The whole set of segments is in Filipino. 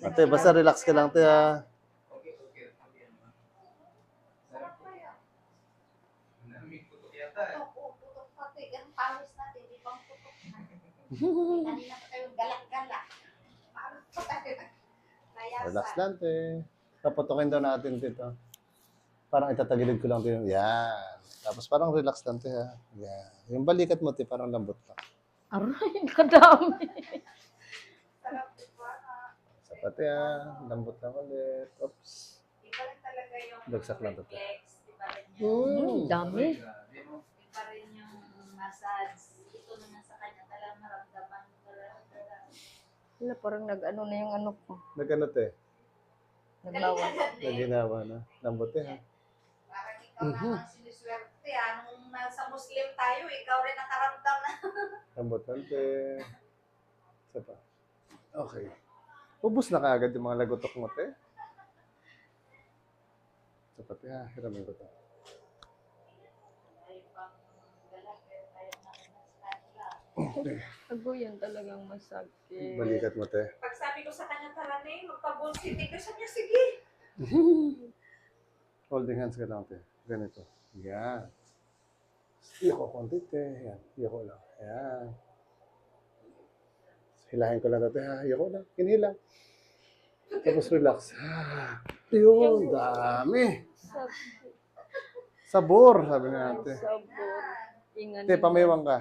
Ate, basta relax ka lang, te, ha. Putok pati. Ang pawis natin, di pang putok na. Kanina pa tayo galak-galak. Paano pa tayo nayasan? Relax lang, te. Paputokin daw natin dito. Parang itatagilid ko lang ito. Yan. Tapos parang relax lang, te, ha. Yan. Yung balikat mo, te, parang lambot lang. Aray, kadami. Sarap, di ba? Sapat, te, ha. Lambot lang ulit. Oops. Iba rin talaga yung Bagsak lang to, te. reflex. Iba rin yung, Dami. iba rin yung massage. Ito naman sa kanya talagang maramdaman mo talaga. Wala, parang nag-ano na yung ano ko. Nagano, te? Naglawan. Naginawa na. Lambot, te, ha. Parang ikaw naman siniswerte. Nung nasa Muslim tayo, ikaw rin nakaramdam na. Lambot lang, te. Isa pa. Okay. Ubus na kaagad yung mga lagotok mo, te. Sapat, te, ha. Hiramin ko to. Ay, pang galak. Tayo nakinas kanila. Okay. Ago yan talagang masakit. Balikat mo, te. Pag sabi ko sa kanya, tara na magpabulsiti ka siya niya, sige. Holding hands ka lang, te. Ganito. Yan. Iyoko konti, te. Yan. Iyoko lang. Yan. Hilahin ko lang ito, te. Ha? Iyoko lang. Inhila. Tapos relax. Yun. Dami. Sabor, sabi nga natin. Sabor. Ingan. Te, pamiwang ka.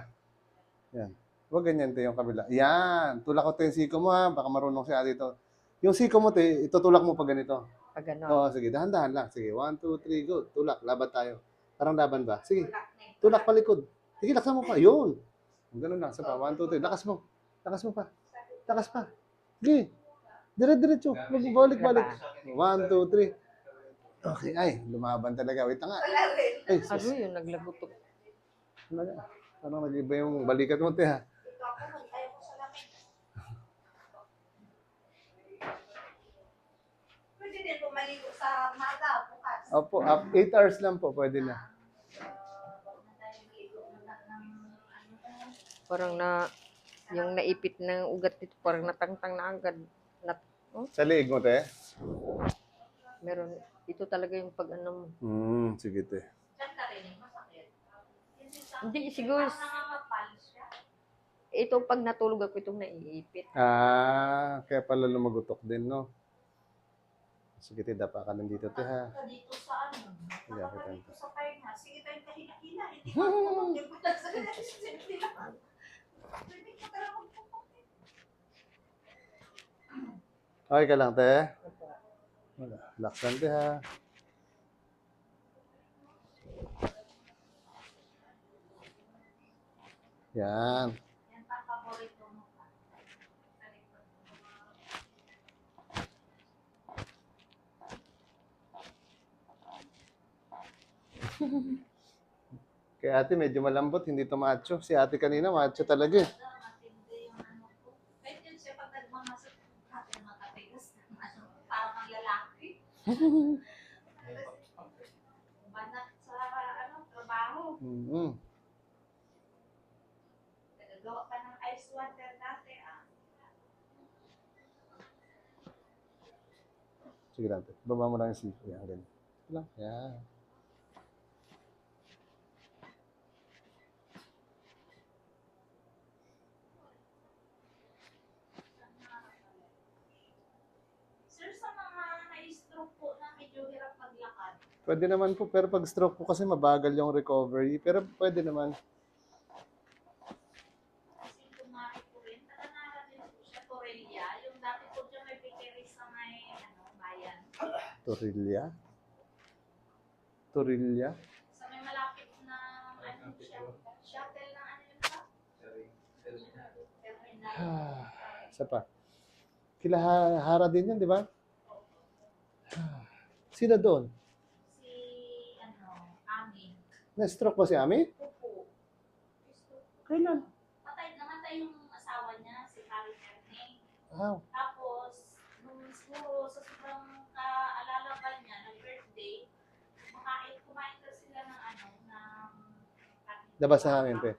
Yan. Huwag ganyan, te, yung kabila. Yan. Tulak ko, te, yung siko mo, ha. Baka marunong siya dito. Yung siko mo, te, itutulak mo pa ganito. Pag ano. Oo, sige. Dahan-dahan lang. Sige. 1, 2, 3, go. Tulak. Laban tayo. Parang laban ba? Sige. Tulak palikod. Sige, laksan mo pa. Yun. Ganun lang. Sa pa. 1, 2, 3. Lakas mo. Lakas mo pa. Lakas pa. Sige. Dire-diretso. Balik-balik. 1, 2, 3. Okay. Ay, lumaban talaga. Wait na nga. Wala rin. Ay, Ago sus. yun, naglagutok. Parang nag-iba yung balikat mo, te, ha? Ito ako, ayaw ko sa lamig. Pwede din pumaligo sa maga, bukas. Opo. 8 hours lang po. Pwede na. Huwag na tayo maligo muna ng ano ba? Parang na, yung naipit ng ugat dito, parang natangtang na agad. Sa liig mo, te? Meron, ito talaga yung pag ano mo. Sige, te. Diyan ka rin, masakit. Hindi, siguro, Parang nangangapal siya. ito pag natulog ako, itong naiipit. Kaya pala lumagutok din, no? Sige, te, dapa ka nandito, te, ha? Ka dito sa ano? Sige, Baka kita dito sa pahinga. Sige tayong kahina-hina. Hindi ka magpapakil ko lang sa simple lang. Pwede ka talaga magpapakil. Okay ka lang, te? Wala. Relax lang, te, ha? Yan. Yan pa paborito mo pa. Sa likod mo. Kaya ate, medyo malambot, hindi to macho. Si ate kanina, macho talaga, eh. Matindi yung ano ko. Kahit yun siya pag nagmamasok natin makatigas ng ano, parang ang lalaki. Banat sa ano, trabaho. Nagagawa pa ng ice water dati Sige lang, te. Baba mo lang yung siko. Yan, ganyan. Ito lang. Yan. Sir, sa mga na-stroke po na medyo hirap maglakad, Pwede naman po, pero pag stroke po kasi mabagal yung recovery. Pero pwede naman. kasi tumari po rin, tatanara din po siya, Torrelia. Yung dati po dyan may bakery sa may ano, bayan. Torilla? Torilla? Sa may malapit na ano siya, shuttle na ano yun ba? Terminal. Isa pa. Kila Hara din yan, di ba? Sino doon? Si ano, Amin. Na-stroke ba si Ami? Pupo. Kailan? Namatay yung asawa niya, si Carrie Erneng. Wow. Tapos, nung siguro sa sobrang kaalala ba niya, ng birthday, kumain ka sila ng ano, ng Labas na hangin, te.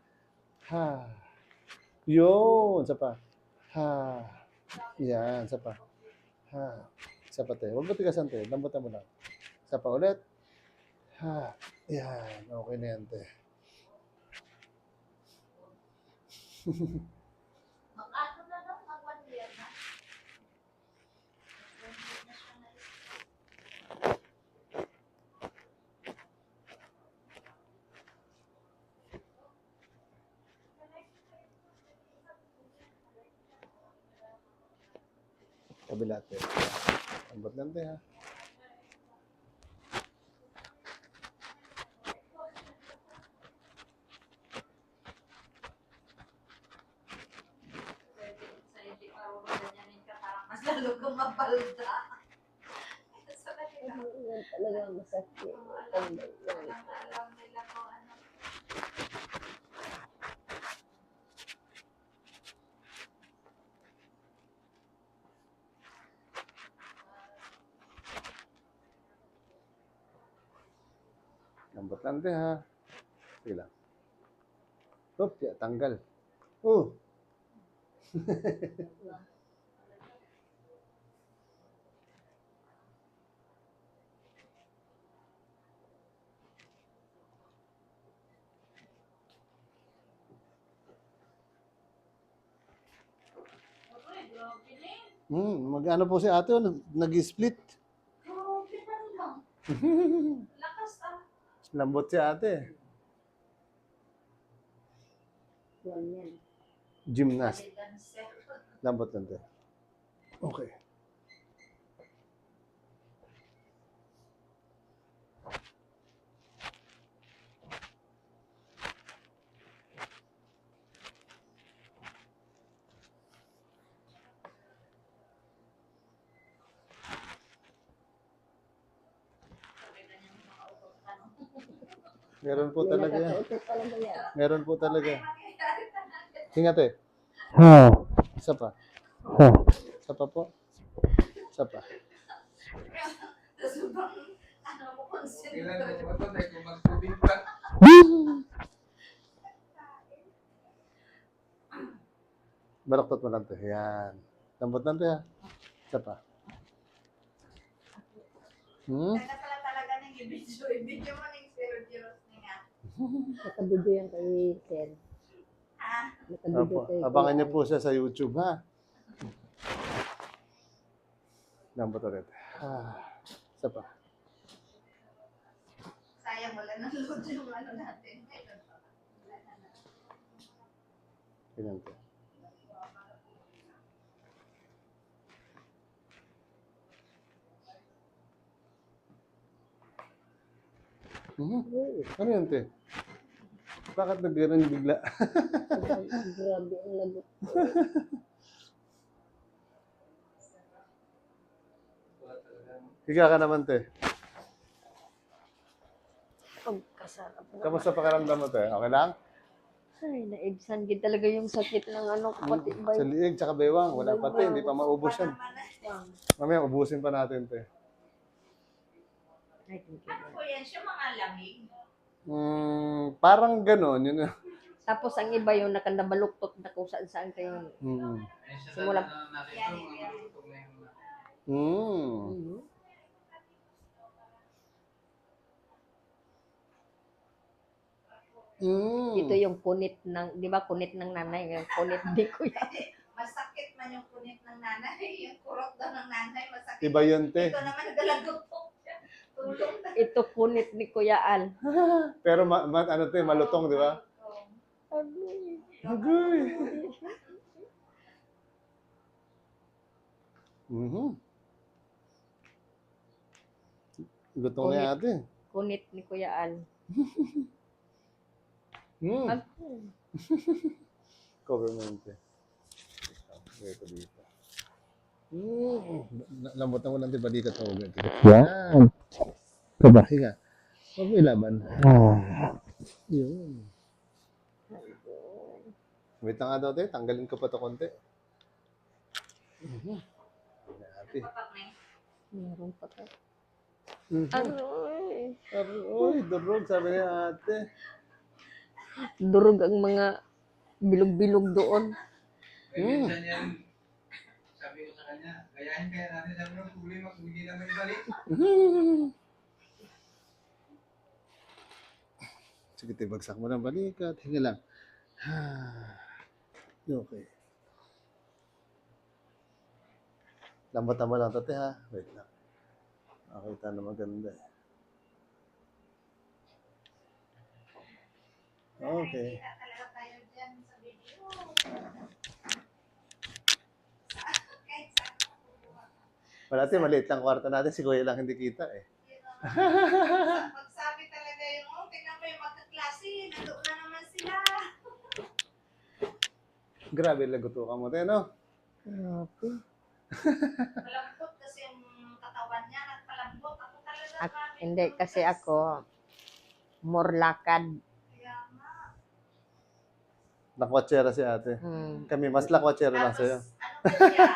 Yun, isa pa. Yan, isa pa. Isa pa, te. Huwag mo tigasan, te. Lambutan mo lang. Isa pa ulit. Yan. Okay na yan, te. Mag-ano na lang, mag-1 year na. 1 year na siya na. Kabila, te. Lambot lang, te, ha. Sa hindi marunong ka, parang mas lalo kang mapalda. Sa kanila. Yan talaga masakit. Alam nila kung ano. Lambot lang, te, ha. Sige lang. Oops, ya, tanggal. Oh. Uy, grabe na yun. Mag-ano po si ate, nag-split. Grabe na lang. Lakas ah. Lambot si ate. Yan. Gymnast. Dancer. Lambot lang, te. Okay. Sabi na niya makautot ka, no? Meron po talaga yan. Ito talaga yan. Meron po talaga. Mangyayari talaga. Hinga, te. Isa pa. Isa pa po. Isa pa. Tapos bang, ano mo, consider. Kailan mo ito, dahil kung magtubig pa. Balaktot mo lang, te. Yan. Lambot lang, te, ha. Isa pa. Kaya pala talaga ng i-video. I-video mo ng zero-zeros na nga. Nakabidyo yan kay Sir. Ha? Nakabidyo Opo. kay Abangan niyo po siya sa YouTube, ha. Lambot ulit. Isa pa. Sayang wala nang load yung ano natin. Ayun pa. Wala na. Ganyan, te. Ano yan, te? Bakit nag-ganun bigla? Grabe ang lagot. Higa ka naman, te. Pagkasarap na. Kamusta pakiramdam mo, te? Okay lang? Ay, naibsan din talaga yung sakit ng ano, pati ba Sa liig, tsaka bewang. Wala pa, te. Hindi pa maubos yan. yung... Mamaya, ubusin pa natin, te. Ay, thank you. Ano po yan? Siya mga lamig. Parang ganon. Yun. Tapos ang iba yung nakandabaluktot na kung saan saan kayo. Simula- Yan, yan. Ito yung kunit ng, di ba kunit ng nanay, yung kunit di kuya. Masakit man yung kunit ng nanay. Yung kurot daw ng nanay, masakit. Iba yun, te. Ito naman nagalagutok siya. Tulong na. Ito kunit ni Kuya Al. Pero ano, te, malutong, di ba? Agoy. Agoy. Lutong na ate. Kunit ni Kuya Al. Agoy. Government, te. Ito dito. Lambot na mo lang, te, balikat mo. Yan. Kabahi ka. Huwag mo ilaban. Yun. Wait na nga daw, te. Tanggalin ko pa ito konti. Ate. Papak na yun. Meron pa ka. Ano? Agoy. Uy, durog, sabi ni ate. Durog ang mga bilog-bilog doon. Minsan yan, sabi ko sa kanya. Gayahin kaya natin sabi ng problema kung hindi namin balik. Sige, tibagsak mo ng balikat. Hinga lang. Okay. Lambatan mo lang ito, te, ha? Wait lang. Nakita na maganda eh. Okay. Nakikita talaga tayo dyan sa video. Kahit saan ka pupunta. Wala, te, maliit lang kwarto natin. Si Kuya lang hindi kita eh. Magsabi talaga yung, oh, tingnan mo yung magkaklase, nandoon na naman sila. Grabe, lagutukan mo, te, no? Grabe. Malambot kasi yung katawan niya, nagpalambot. Ako talaga, At grabe. hindi kasi ako more lakad. Kaya nga. Lakwatsera si ate. Kami, mas lakwatsera lang sa'yo. Tapos, ano ba siya?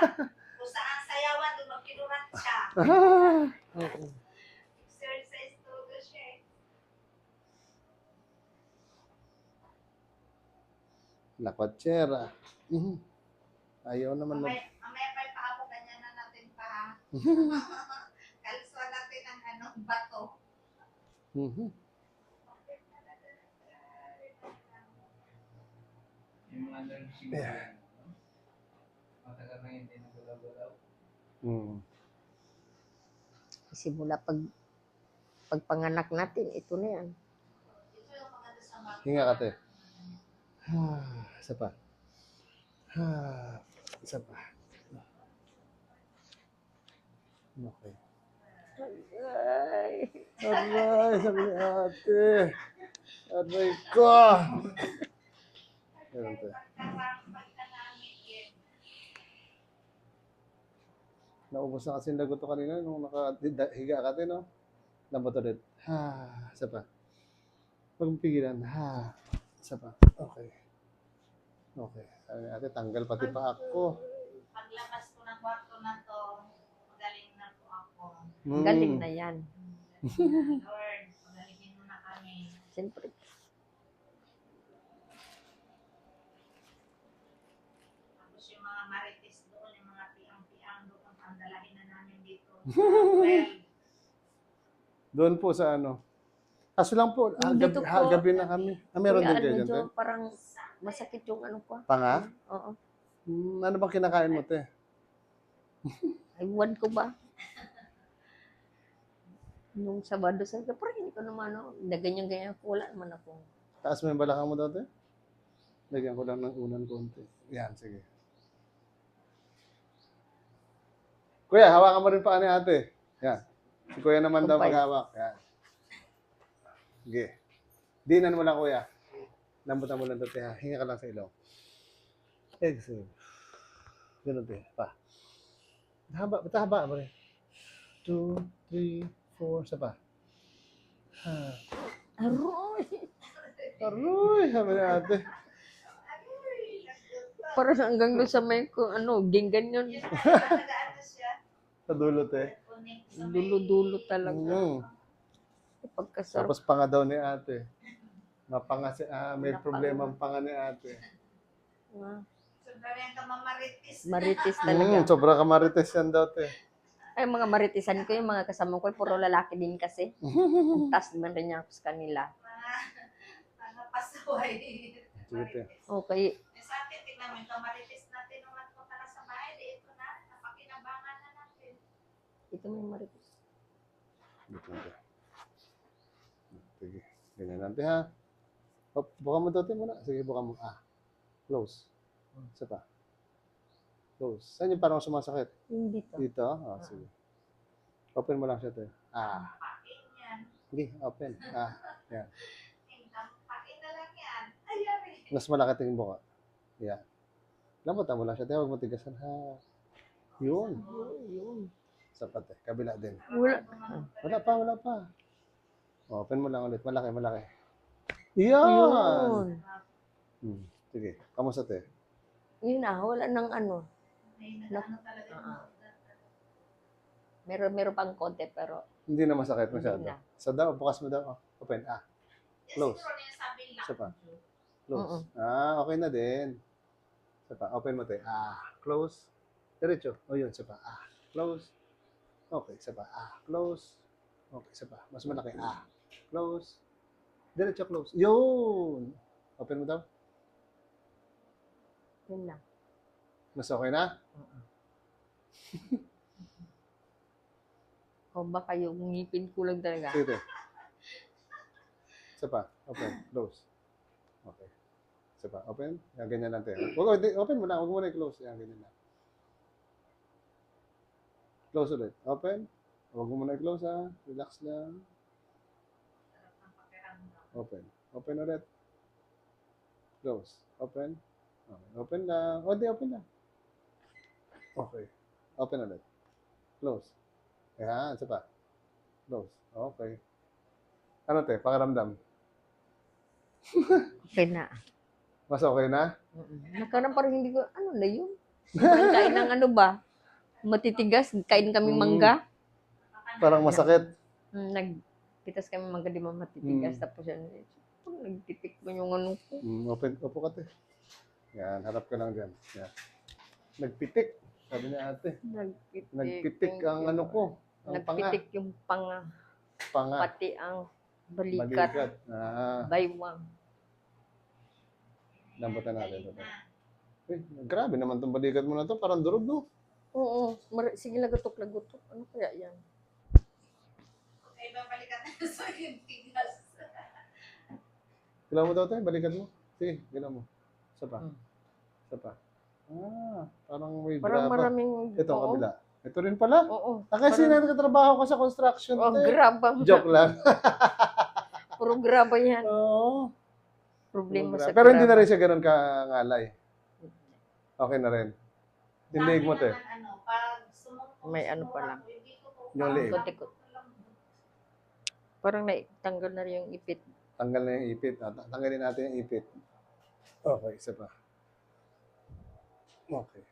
Kung saan sayawan, doon magkinurat siya. Mm. Exercise todo siya eh. Lakwatsera. Ayaw naman mag... Mamaya pa ipaabot kanya na natin pa. Kalusuan natin ang ano, bato. Mhm. Yung mga nursing yan. Matagal na hindi nagalaw-galaw. Simula pagpanganak natin, ito na yan. Ito yung maganda sa bato. Hinga ka, te. Isa pa. Isa pa. Okay. Ay. Aray, sabi ni ate. Aray ko. Ganun, te. Naubos na kasi yung lagot ko kanina nung nakahiga ka, te, no? Lambot ulit. Isa pa. Huwag mong pigilan. Isa pa. Okay. Okay. Sabi ni ate, tanggal pati pa ako. Paglabas ko ng kwarto na to, magaling na po ako. Galing na yan. Lord, pagalingin mo na kami. Siyempre. Tapos yung mga marites doon, yung mga piang-piang doon, ang dalahin na namin dito. Well, Doon po sa ano. Kaso lang po, Dito po. gabi na kami. Meron din Kuya, kayo dyan, medyo te? parang masakit yung ano ko. Panga? Oo. Ano bang kinakain mo, te? Aywan ko ba? Nung Sabado, sabi ko, parang hindi ko naman, na ganyan-ganyan ko, wala naman ako. Taas mo yung balakang mo dati? Lagyan ko lang ng unan konti. Yan, sige. Kuya, hawakan mo rin pa ni ate. Yan. Si kuya naman daw Kumpay. maghawak. Yan. Sige. Dinan mo lang, kuya. Lambutan mo lang dati, ha? Hinga ka lang sa ilaw. Exhale. Ganun, te. Pa. Haba. Ba't haba mo rin? 2, 3, 4. Sa pa. Aroy! Aroy, sabi ni ate. Parang hanggang doon sa may ko, ginggan yun. yun na, nagaano siya. Sa dulo, te. Connect sa may- Dulo-dulo talaga. Pagkasarap. Tapos panga daw ni ate. Mapanga si, may problema ang panga ni ate. Sobra yan ka mamaritis. Maritis talaga. Sobra ka marites yan daw, te. Ay, mga maritisan ko, yung mga kasama ko, puro lalaki din kasi. Tapos naman rin niya ako sa kanila. Mga pasaway. Sige, te. Okay. Eh, sa atin, tignan mo, yung kamaritis natin nung nagpunta na sa bahay, di ito na, napakinabangan na natin. Ito may maritis. Dito, te. Sige. Ganyan lang, te, ha? Buka mo daw, te, muna. Sige, buka mo. Close. Isa pa. Close. Saan yung parang sumasakit? Yung dito. Dito? Sige. Open mo lang siya, te. Pakin yan. Sige, open. Yan. Pakin na lang yan. Ayari. Mas malaki tingin buka. Yan. Lambutan mo lang siya, te. Huwag mo tigasan, ha? Yun. Yun. Sapat, te. Kabila din. Wala. Wala pa. Open mo lang ulit. Malaki. Yan! Yun. Sige. Kamusta, te? Yun na, wala nang ano. May nagano talaga yung mga Meron pang konti, pero Hindi na masakit masyado. Hindi na. Sa daw, bukas mo daw. Open. Close. Siguro niya sabi lang. Isa pa. Close. Oo. Okay na din. Isa pa. Open mo, te. Close. Diretso. O yun, isa pa. Close. Okay, isa pa. Close. Okay, isa pa. Mas malaki. Close. Diretso, close. Yun! Open mo daw. Yun lang. Mas okay na? O baka yung ngipin ko lang talaga. Sige. Isa pa. Open. Close. Okay. Isa pa. Open. Yan, ganyan lang tayo. Open mo na. Huwag mo na i-close. Yan, ganyan lang. Close ulit. Open. Huwag mo na i-close ha. Relax lang. Open. Open ulit. Close. Open. Okay. Open lang. O, di open lang. Okay. Open ulit. Close. Ayan. Isa pa. Close. Okay. Ano te? Pakiramdam. Okay na. Mas okay na? Nagkaroon parang hindi ko, ano na yun? Parang kain ng ano ba? Matitigas, kain kami mangga. Parang masakit. Nagpitas kami mangga, di ba matitigas. Tapos yan, nagtitik mo yung ano ko. Open. Opo ka te. Yan. Harap ka lang dyan. Yan. Nagpitik. Sabi niya ate. Nagpitik ang ano ko. Ang panga. Nagpitik yung panga. Panga. Pati ang balikat. Balikat. Baywang. Lambutan natin ito. Grabe naman itong balikat mo na to. Parang durog, no? Oo. Sige, lagutok-lagutok. Ano kaya yan? Okay, babalikan na sa yung tigas. Gila mo daw tayo, balikat mo. Sige, gila mo. Isa pa. Hmm. Isa pa. Parang may Parang graba. maraming... Ito, oo. kabila. Ito rin pala. Oo. Kasi nagtatrabaho ka sa construction. Oh, te. graba. Joke lang. Puro graba yan. Oo. Problema sa Pero hindi na graba. rin siya ganun kangalay. Okay na rin. Yung leg mo, te. May ano pa lang. Yung leeg. Kote-kote. Parang naitanggal na rin yung ipit. Tanggal na yung ipit. Tanggalin natin yung ipit. Okay, isa pa. Okay.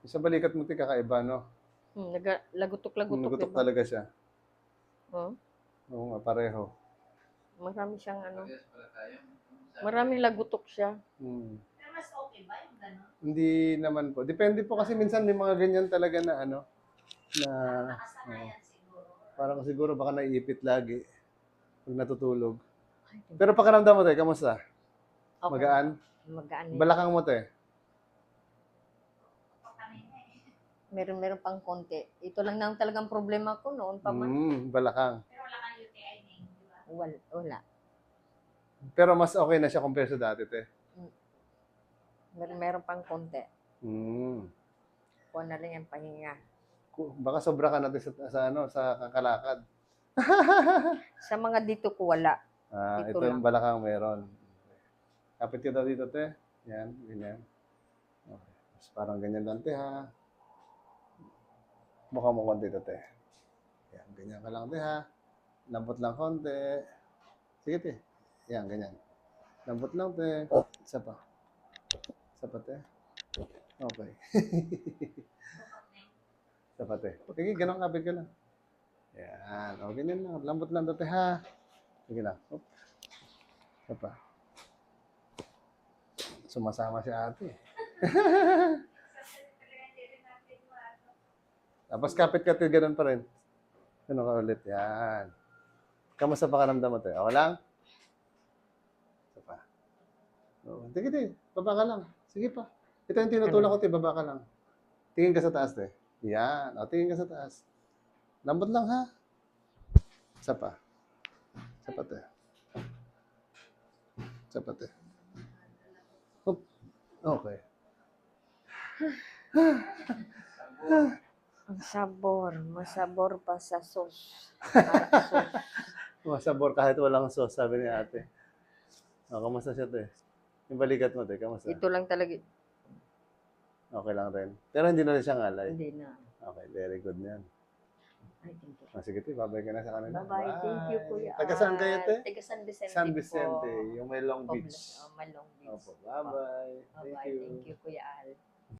Sa balikat mo, te, kakaiba, no? Lagutok-lagutok. Nagutok diba? talaga siya. Oh, Oo nga, pareho. marami siyang ano. Parehas pala tayo. Maraming lagutok siya. Pero mas okay ba yung gano'n? Hindi naman po. Depende po kasi minsan may mga ganyan talaga na ano, na Nakasanayan siguro. parang siguro baka naiipit lagi pag natutulog. Pero pakiramdam mo, te, kamusta? Okay. Magaan? Magaan. Balakang mo, te. Meron pang konti. Ito lang nang talagang problema ko noon pa man. Balakang. Pero wala kang UTI na yun, di ba? Wala. Pero mas okay na siya compare sa dati, te. Meron pang konti. Kuha na lang yung pahinga. Baka sobra ka natin sa kakalakad. Sa mga dito ko wala. Ito Ito yung balakang meron. Kapit ka daw dito, te. Yan, ganyan. Okay. Mas parang ganyan lang, te, ha. Mukha mo konti ito, te. Yan, ganyan ka lang, te, ha. Lambot lang konti. Sige, te. Yan, ganyan. Lambot lang, te. Isa pa. Isa pa, te. Okay. Isa pa, te. Sige, ganun kapit ka lang. Yan. O, ganyan lang. Lambot lang, te, ha. Sige lang. Op. Isa pa. Sumasama si ate. Tapos kapit-kapit ganun pa rin. Ganun ka ulit. Yan. Kamusta pakiramdam mo, te? Okay lang? Isa pa. Sige, te. Baba ka lang. Sige pa. Ito yung tinutulak ko, te. Baba ka lang. Tingin ka sa taas, te. Yan. O, tingin ka sa taas. Lambot lang, ha? Isa pa. Isa pa, te. Isa pa, te. Oop. Okay. Ang sabor. Masabor pa sa sauce. Masabor kahit walang sauce, sabi ni ate. Kamusta siya, te? Yung balikat mo, te, kamusta? Ito lang talaga. Okay lang rin. Pero hindi na rin siya ngalay. Hindi na. Okay, very good na yan. Ay, thank you. Sige, te, babay ka na sa kanila. Bye-bye. Thank you, Kuya. Taga saan kayo, te? Taga San Vicente San po. Vicente, yung may Long Beach. May Long Beach. Opo, bye-bye. Bye-bye. Thank you. Thank you, Kuya Al.